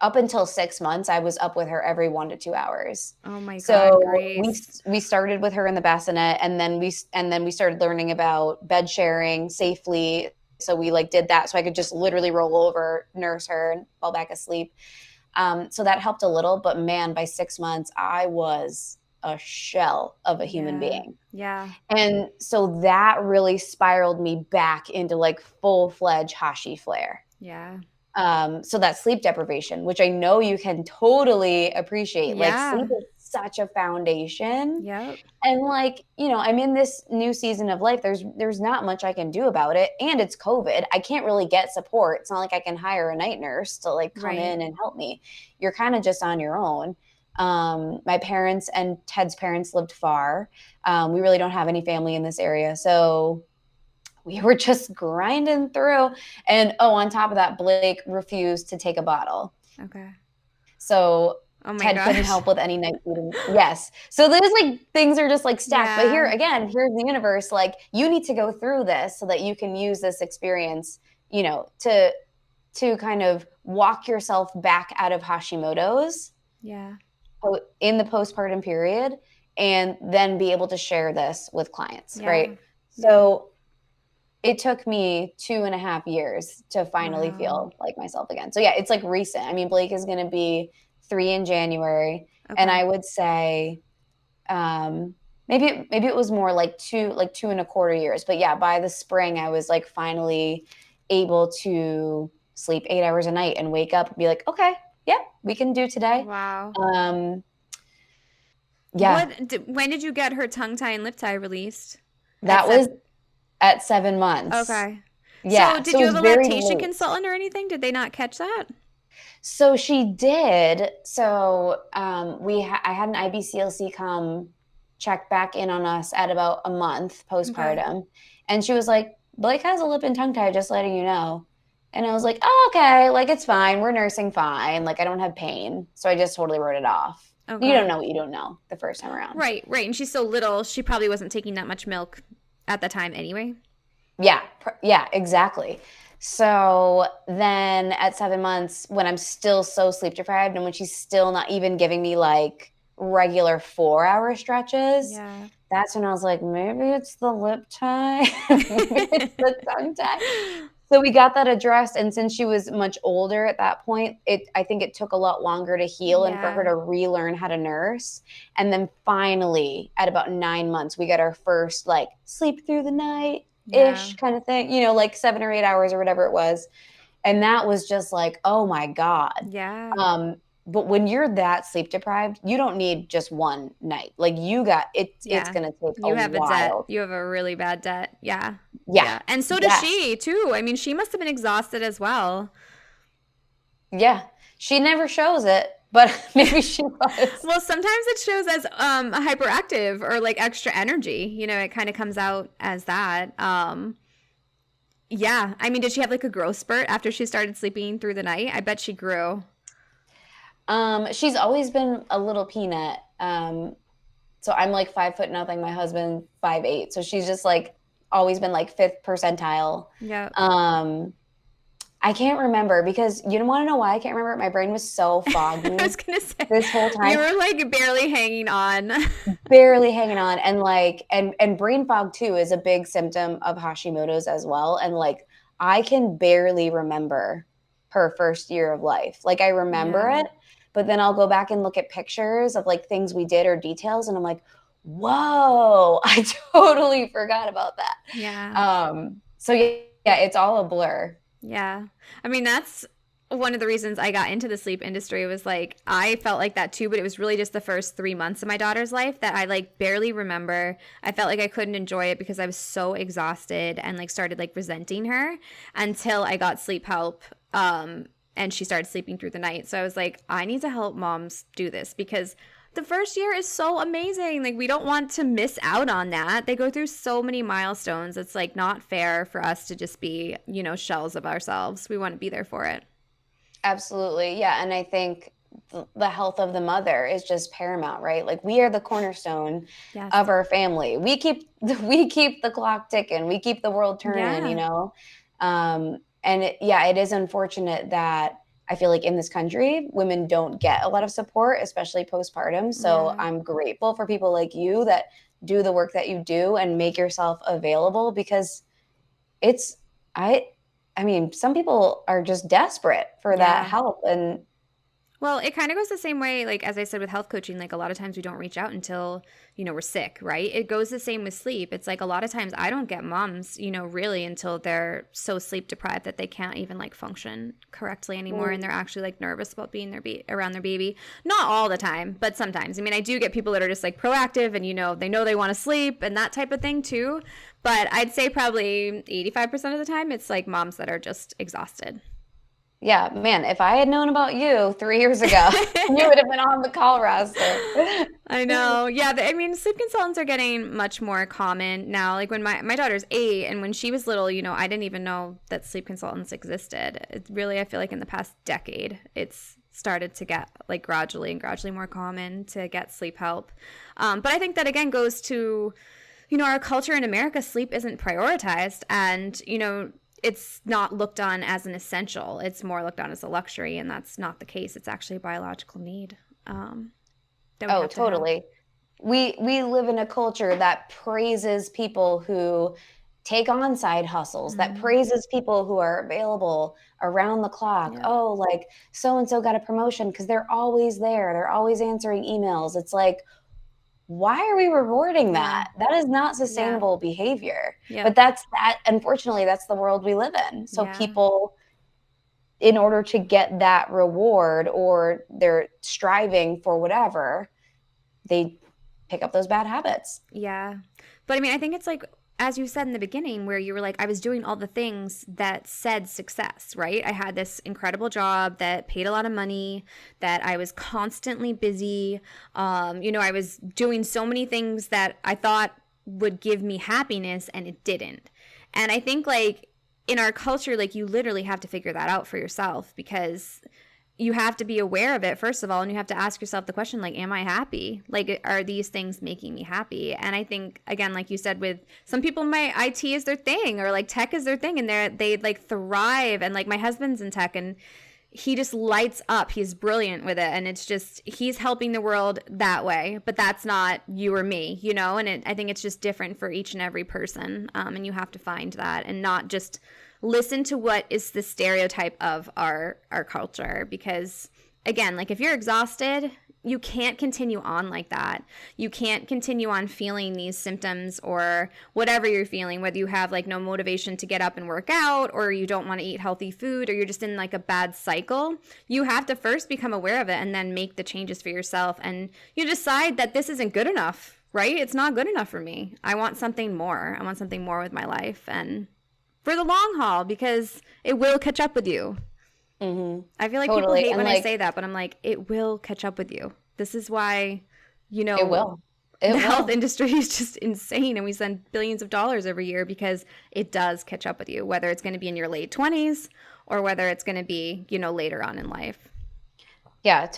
up until 6 months, I was up with her every 1 to 2 hours. Oh my God, So we Grace. we started with her in the bassinet, and then we started learning about bed sharing safely. So we like did that, so I could just literally roll over, nurse her, and fall back asleep. So that helped a little, but man, by 6 months, I was a shell of a human Yeah. being. Yeah. And so that really spiraled me back into like full fledged Hashi flare. Yeah. So that sleep deprivation, which I know you can totally appreciate, like sleep Yeah. is such a foundation. Yep. And like, I'm in this new season of life. There's not much I can do about it. And it's COVID. I can't really get support. It's not like I can hire a night nurse to like come Right. in and help me. You're kind of just on your own. My parents and Ted's parents lived far. We really don't have any family in this area. So we were just grinding through. And on top of that, Blake refused to take a bottle. Okay. So Oh my Ted couldn't gosh. help with any night feeding. Yes. So there's like things are just like stacked. But here Yeah. again, here's the universe. Like you need to go through this so that you can use this experience, to kind of walk yourself back out of Hashimoto's Yeah. in the postpartum period and then be able to share this with clients, Yeah. right? Yeah. So it took me 2.5 years to finally Wow. feel like myself again. So yeah, it's like recent. I mean, Blake is going to be 3 in January, and Okay. I would say maybe it was more like 2.25 years. But yeah, by the spring, I was like finally able to sleep 8 hours a night and wake up and be like, okay, yeah, we can do today. Wow. Um, yeah, When did you get her tongue tie and lip tie released? At that seven. was at 7 months. Okay. So Yeah, did so you it have was a very lactation late. consultant or anything? Did they not catch that? So she did. So I had an IBCLC come check back in on us at about a month Okay. postpartum, and she was like, "Blake has a lip and tongue tie, just letting you know." And I was like, "Oh, okay, like it's fine. We're nursing fine. Like I don't have pain." So I just totally wrote it off. You don't Okay. know what you don't know the first time around. Right, right. And she's so little, she probably wasn't taking that much milk at the time anyway. Yeah, yeah, exactly. So then at 7 months, when I'm still so sleep deprived and when she's still not even giving me like regular 4 hour stretches, Yeah. that's when I was like, maybe it's the lip tie, maybe it's the tongue tie. So we got that addressed. And since she was much older at that point, I think it took a lot longer to heal and for her Yeah. to relearn how to nurse. And then finally, at about 9 months, we got our first like sleep through the night Yeah. ish kind of thing, like 7 or 8 hours or whatever it was. And that was just like, oh my God. Yeah. Um, but when you're that sleep deprived, you don't need just one night. Like it's Yeah. gonna take a You have a debt. while. You have a really bad debt. Yeah. Yeah. Yeah. And so does Yes. she, too. I mean, she must have been exhausted as well. Yeah. She never shows it, but maybe she was. Well, sometimes it shows as hyperactive or like extra energy. It kind of comes out as that. Yeah. I mean, did she have like a growth spurt after she started sleeping through the night? I bet she grew. She's always been a little peanut. So I'm like 5 foot nothing. My husband 5'8". So she's just like always been like fifth percentile. Yep. Um, I can't remember because you don't want to know why I can't remember. My brain was so I foggy was gonna say this whole you time, were like barely hanging on. barely hanging on, and like and brain fog too is a big symptom of Hashimoto's as well. And like I can barely remember her first year of life. Like I remember Yeah. it, but then I'll go back and look at pictures of like things we did or details, and I'm like, whoa, I totally forgot about that. Yeah. So yeah, it's all a blur. Yeah. I mean, that's one of the reasons I got into the sleep industry was like I felt like that too, but it was really just the first 3 months of my daughter's life that I like barely remember. I felt like I couldn't enjoy it because I was so exhausted and like started like resenting her until I got sleep help. And she started sleeping through the night. So I was like, I need to help moms do this because the first year is so amazing. Like, we don't want to miss out on that. They go through so many milestones. It's like not fair for us to just be, shells of ourselves. We want to be there for it. Absolutely. Yeah. And I think the health of the mother is just paramount, right? Like we are the cornerstone Yes. of our family. We keep the clock ticking. We keep the world turning. Yeah. And it is unfortunate that I feel like in this country, women don't get a lot of support, especially postpartum. So Yeah. I'm grateful for people like you that do the work that you do and make yourself available because it's I I mean, some people are just desperate for that Yeah. help and Well, it kind of goes the same way, like, as I said, with health coaching, like, a lot of times we don't reach out until, we're sick, right? It goes the same with sleep. It's like a lot of times I don't get moms, really until they're so sleep deprived that they can't even like function correctly anymore. And they're actually like nervous about being around their baby. Not all the time, but sometimes. I mean, I do get people that are just like proactive and, they know they want to sleep and that type of thing too. But I'd say probably 85% of the time, it's like moms that are just exhausted. Yeah, man, if I had known about you 3 years ago, you would have been on the call roster. I know. Yeah. I mean, sleep consultants are getting much more common now. Like when my daughter's 8 and when she was little, I didn't even know that sleep consultants existed. It really, I feel like in the past decade, it's started to get like gradually more common to get sleep help. But I think that again goes to, our culture in America. Sleep isn't prioritized, and, it's not looked on as an essential. It's more looked on as a luxury, and that's not the case. It's actually a biological need. Oh, totally. We live in a culture that praises people who take on side hustles, that praises people who are available around the clock. Yeah. Oh, like so and so got a promotion because they're always there. They're always answering emails. It's like, why are we rewarding that? That is not sustainable behavior. But unfortunately, that's the world we live in. So people, in order to get that reward, or they're striving for whatever, they pick up those bad habits. Yeah. But I mean, I think it's like, as you said in the beginning, where you were like, I was doing all the things that said success, right? I had this incredible job that paid a lot of money, that I was constantly busy. I was doing so many things that I thought would give me happiness, and it didn't. And I think like in our culture, like you literally have to figure that out for yourself, because you have to be aware of it, first of all, and you have to ask yourself the question, like, am I happy? Like, are these things making me happy? And I think, again, like you said, with some people, my IT is their thing, or like tech is their thing, and they like thrive. And like my husband's in tech, and he just lights up. He's brilliant with it. And it's just, he's helping the world that way. But that's not you or me, And I think it's just different for each and every person. And you have to find that, and not just listen to what is the stereotype of our culture. Because again, like if you're exhausted, you can't continue on like that. You can't continue on feeling these symptoms or whatever you're feeling, whether you have like no motivation to get up and work out, or you don't want to eat healthy food, or you're just in like a bad cycle. You have to first become aware of it and then make the changes for yourself. And you decide that this isn't good enough, right? It's not good enough for me. I want something more. I want something more with my life, and for the long haul, because it will catch up with you. I feel like people hate when I say that, but I'm like, it will catch up with you. This is why, it will. The health industry is just insane, and we spend billions of dollars every year because it does catch up with you, whether it's going to be in your late 20s or whether it's going to be, later on in life. Yeah,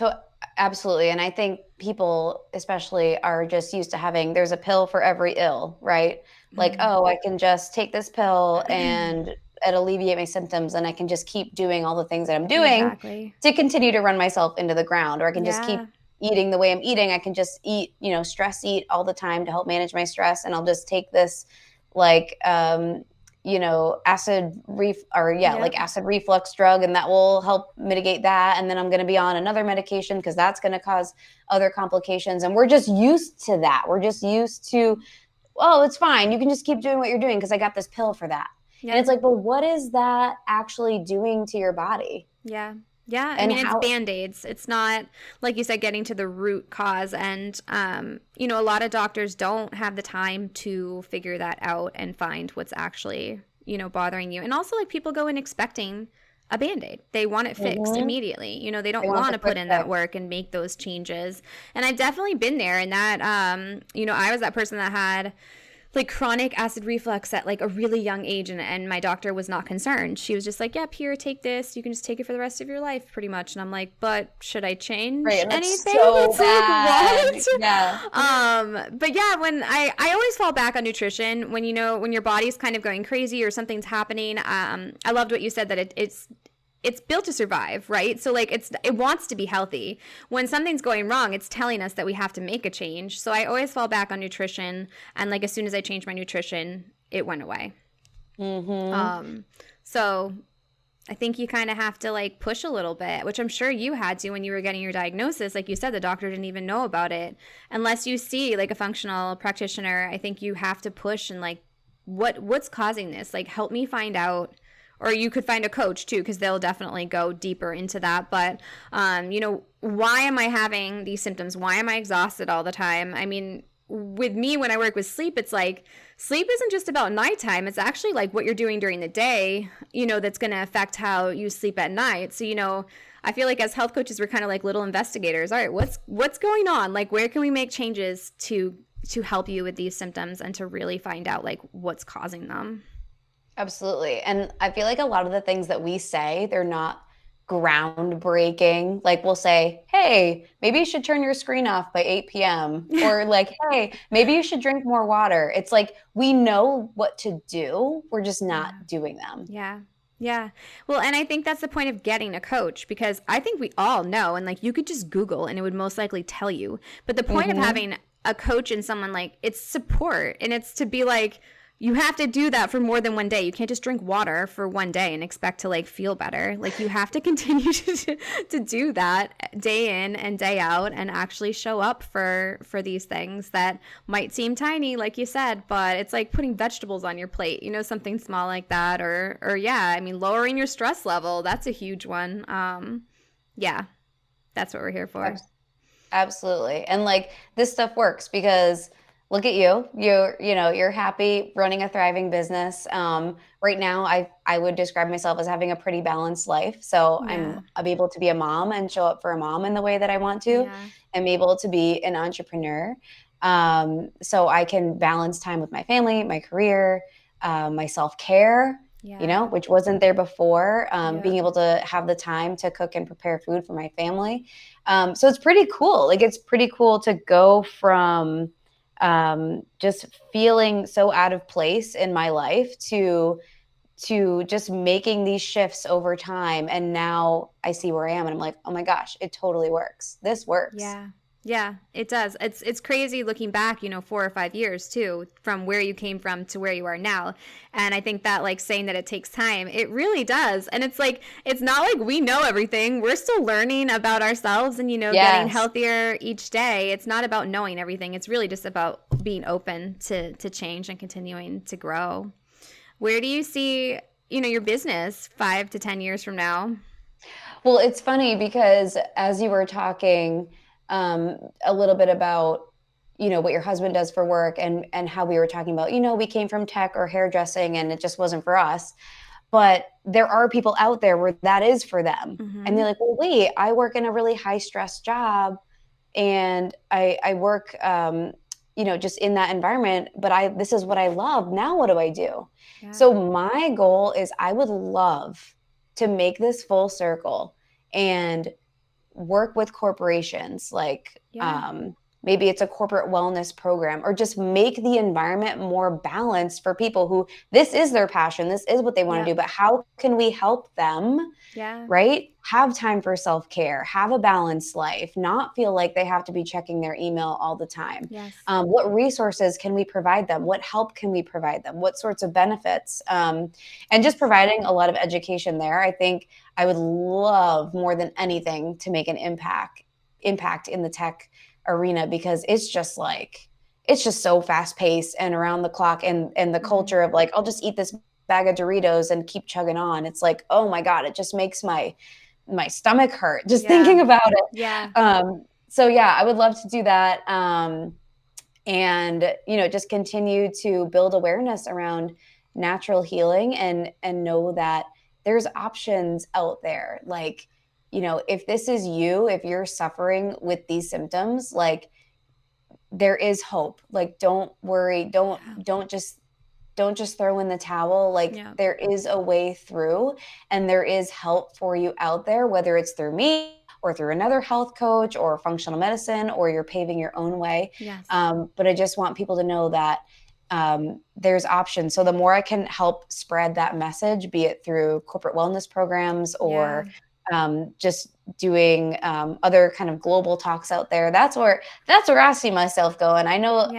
absolutely. And I think people especially are just used to having, there's a pill for every ill, right? Like, oh, I can just take this pill and it alleviate my symptoms, and I can just keep doing all the things that I'm doing to continue to run myself into the ground, or I can just keep eating the way I'm eating. I can just eat, stress eat all the time to help manage my stress. And I'll just take this like, acid reflux drug, and that will help mitigate that. And then I'm going to be on another medication because that's going to cause other complications. And we're just used to that. We're just used to, oh, it's fine. You can just keep doing what you're doing because I got this pill for that. Yeah. And it's like, but what is that actually doing to your body? Yeah. Yeah, I mean, it's Band-Aids. It's not, like you said, getting to the root cause. And, a lot of doctors don't have the time to figure that out and find what's actually, bothering you. And also, like, people go in expecting a Band-Aid. They want it fixed immediately. They don't want to put in that work and make those changes. And I've definitely been there in that, I was that person that had like chronic acid reflux at like a really young age, and my doctor was not concerned. She was just like, yep, here, take this. You can just take it for the rest of your life, pretty much. And I'm like, but should I change anything? So bad. Like, what? Yeah. But yeah, when I always fall back on nutrition when, when your body's kind of going crazy or something's happening. I loved what you said, that it's built to survive, right? So like it wants to be healthy. When something's going wrong, it's telling us that we have to make a change. So I always fall back on nutrition, and like as soon as I changed my nutrition, it went away. So I think you kind of have to like push a little bit, which I'm sure you had to when you were getting your diagnosis. Like you said, the doctor didn't even know about it. Unless you see like a functional practitioner, I think you have to push and like what's causing this? Like help me find out. Or you could find a coach too, because they'll definitely go deeper into that. But, why am I having these symptoms? Why am I exhausted all the time? I mean, with me, when I work with sleep, it's like sleep isn't just about nighttime. It's actually like what you're doing during the day, that's going to affect how you sleep at night. So, I feel like as health coaches, we're kind of like little investigators. All right, what's going on? Like, where can we make changes to help you with these symptoms and to really find out like what's causing them? Absolutely. And I feel like a lot of the things that we say, they're not groundbreaking. Like we'll say, hey, maybe you should turn your screen off by 8 p.m. Or like, hey, maybe you should drink more water. It's like we know what to do. We're just Yeah. not doing them. Yeah. Yeah. Well, and I think that's the point of getting a coach because I think we all know, and like you could just Google and it would most likely tell you. But the point of Hmm. having a coach and someone like it's support and it's to be like, you have to do that for more than one day. You can't just drink water for one day and expect to like feel better. Like you have to continue to do that day in and day out and actually show up for these things that might seem tiny, like you said, but it's like putting vegetables on your plate, something small like that, or yeah, I mean, lowering your stress level. That's a huge one. Yeah, that's what we're here for. Absolutely. And like this stuff works because look at you. You're happy running a thriving business. Right now I would describe myself as having a pretty balanced life. So Yeah, I'm able to be a mom and show up for a mom in the way that I want to. yeah, I'm able to be an entrepreneur. So I can balance time with my family, my career, my self-care, yeah, which wasn't there before. yeah, Being able to have the time to cook and prepare food for my family. So it's pretty cool. Like it's pretty cool to go from just feeling so out of place in my life to just making these shifts over time. And now I see where I am, and I'm like, oh my gosh, it totally works. This works. yeah. Yeah, it does. It's crazy looking back, 4 or 5 years too, from where you came from to where you are now. And I think that like saying that it takes time, it really does. And it's like it's not like we know everything. We're still learning about ourselves and getting Yes. healthier each day. It's not about knowing everything. It's really just about being open to change and continuing to grow. Where do you see, your business 5 to 10 years from now? Well, it's funny because as you were talking a little bit about, what your husband does for work and how we were talking about, we came from tech or hairdressing and it just wasn't for us. But there are people out there where that is for them. And Mm-hmm. they're like, well, wait, I work in a really high stress job and I work, just in that environment, but this is what I love. Now what do I do? Yeah. So my goal is I would love to make this full circle and work with corporations like Yeah. maybe it's a corporate wellness program or just make the environment more balanced for people who this is their passion, this is what they want to Yep. do, but how can we help them, Yeah. right? Have time for self-care, have a balanced life, not feel like they have to be checking their email all the time. Yes. What resources can we provide them? What help can we provide them? What sorts of benefits? And just Yes. providing a lot of education there. I think I would love more than anything to make an impact in the tech arena because it's just so fast paced and around the clock and the Mm-hmm. culture of like I'll just eat this bag of Doritos and keep chugging on. It's like, oh my God, it just makes my stomach hurt just Yeah. thinking about it. Yeah. So yeah, I would love to do that. And just continue to build awareness around natural healing and know that there's options out there. Like, if this is you, if you're suffering with these symptoms, like there is hope. Like don't worry, Yeah. don't just throw in the towel. Like Yeah. there is a way through and there is help for you out there, whether it's through me or through another health coach or functional medicine or you're paving your own way. Yes. But I just want people to know that there's options. So the more I can help spread that message, be it through corporate wellness programs Yeah. or just doing other kind of global talks out there. That's where I see myself going. I know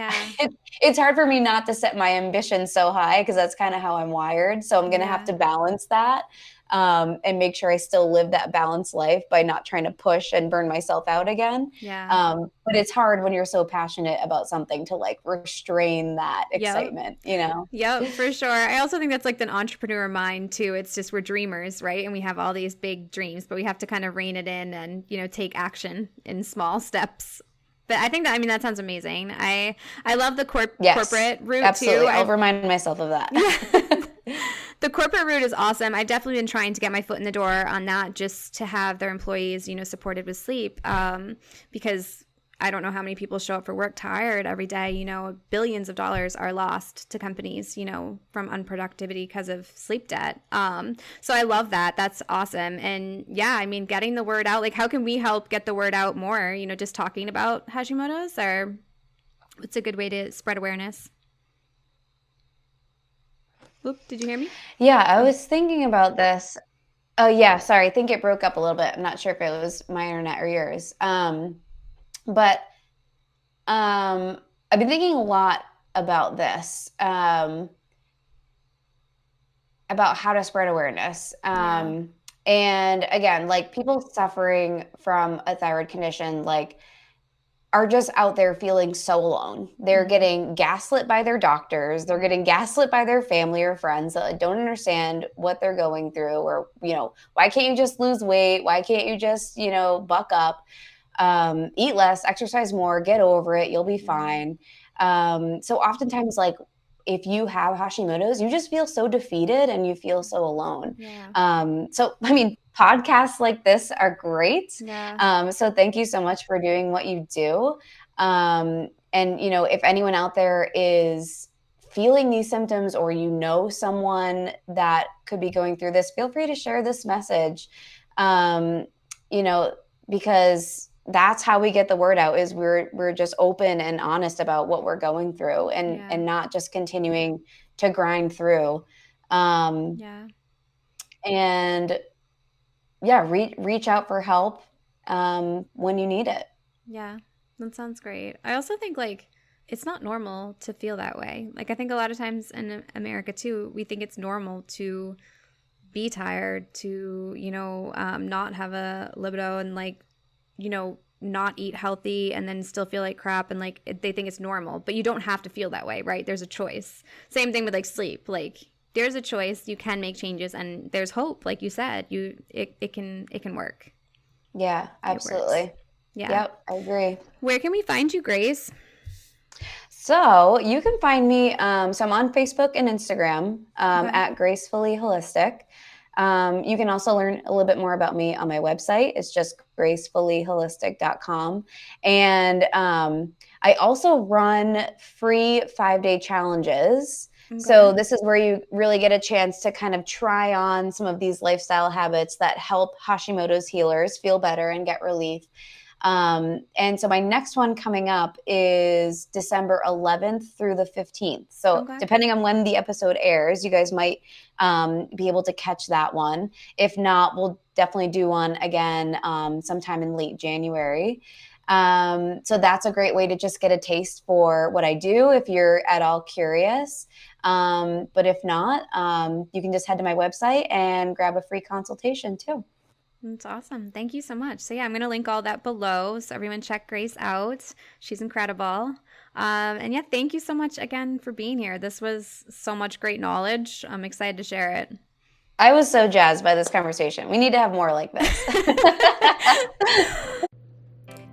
it's hard for me not to set my ambition so high because that's kind of how I'm wired. So I'm going to have to balance that and make sure I still live that balanced life by not trying to push and burn myself out again. But it's hard when you're so passionate about something to like restrain that excitement, you know? Yep, for sure. I also think that's like the entrepreneur mind too. It's just we're dreamers, right? And we have all these big dreams, but we have to kind of rein it in and, you know, take action in small steps. But I think that, I mean, that sounds amazing. I love the corporate route absolutely. too. I'll remind myself of that. The corporate route is awesome. I've definitely been trying to get my foot in the door on that just to have their employees, you know, supported with sleep because I don't know how many people show up for work tired every day. You know, billions of dollars are lost to companies, you know, from unproductivity because of sleep debt. So I love that. That's awesome. And yeah, I mean, getting the word out, like how can we help get the word out more? You know, just talking about Hashimoto's, or what's a good way to spread awareness? Oop, did you hear me? Yeah, I was thinking about this. Oh yeah, sorry. I think it broke up a little bit. I'm not sure if it was my internet or yours. But I've been thinking a lot about this, about how to spread awareness. And again, like people suffering from a thyroid condition, like are just out there feeling so alone. They're getting gaslit by their doctors. They're getting gaslit by their family or friends that don't understand what they're going through, or, you know, why can't you just lose weight? Why can't you just, you know, buck up, eat less, exercise more, get over it. You'll be fine. So oftentimes, like, if you have Hashimoto's, you just feel so defeated and you feel so alone. So, I mean, podcasts like this are great. So thank you so much for doing what you do. And, you know, if anyone out there is feeling these symptoms, or you know someone that could be going through this, feel free to share this message, you know, because that's how we get the word out, is we're just open and honest about what we're going through, and not just continuing to grind through. And reach out for help when you need it. Yeah, that sounds great. I also think like it's not normal to feel that way. Like I think a lot of times in America too, we think it's normal to be tired, to, you know, not have a libido, and like, you know, not eat healthy and then still feel like crap, and like they think it's normal, but you don't have to feel that way, right? There's a choice. Same thing with like sleep. Like there's a choice. You can make changes, and there's hope. Like you said, it can work. Yeah, absolutely. Yeah. Yep, I agree. Where can we find you, Grace? So you can find me. So I'm on Facebook and Instagram at Gracefully Holistic. You can also learn a little bit more about me on my website. It's just gracefullyholistic.com. And I also run free 5-day challenges. So this is where you really get a chance to kind of try on some of these lifestyle habits that help Hashimoto's healers feel better and get relief. And so my next one coming up is December 11th through the 15th. So depending on when the episode airs, you guys might be able to catch that one. If not, we'll definitely do one again sometime in late January. So that's a great way to just get a taste for what I do if you're at all curious. But if not, you can just head to my website and grab a free consultation too. That's awesome. Thank you so much. So yeah, I'm going to link all that below. So everyone check Grace out. She's incredible. And yeah, thank you so much again for being here. This was so much great knowledge. I'm excited to share it. I was so jazzed by this conversation. We need to have more like this.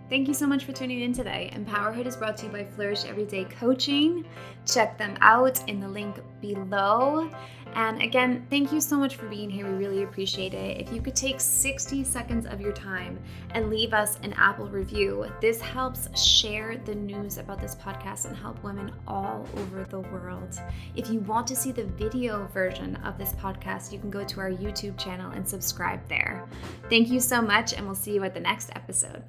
Thank you so much for tuning in today. Empowerhood is brought to you by Flourish Everyday Coaching. Check them out in the link below. And again, thank you so much for being here. We really appreciate it. If you could take 60 seconds of your time and leave us an Apple review, this helps share the news about this podcast and help women all over the world. If you want to see the video version of this podcast, you can go to our YouTube channel and subscribe there. Thank you so much, and we'll see you at the next episode.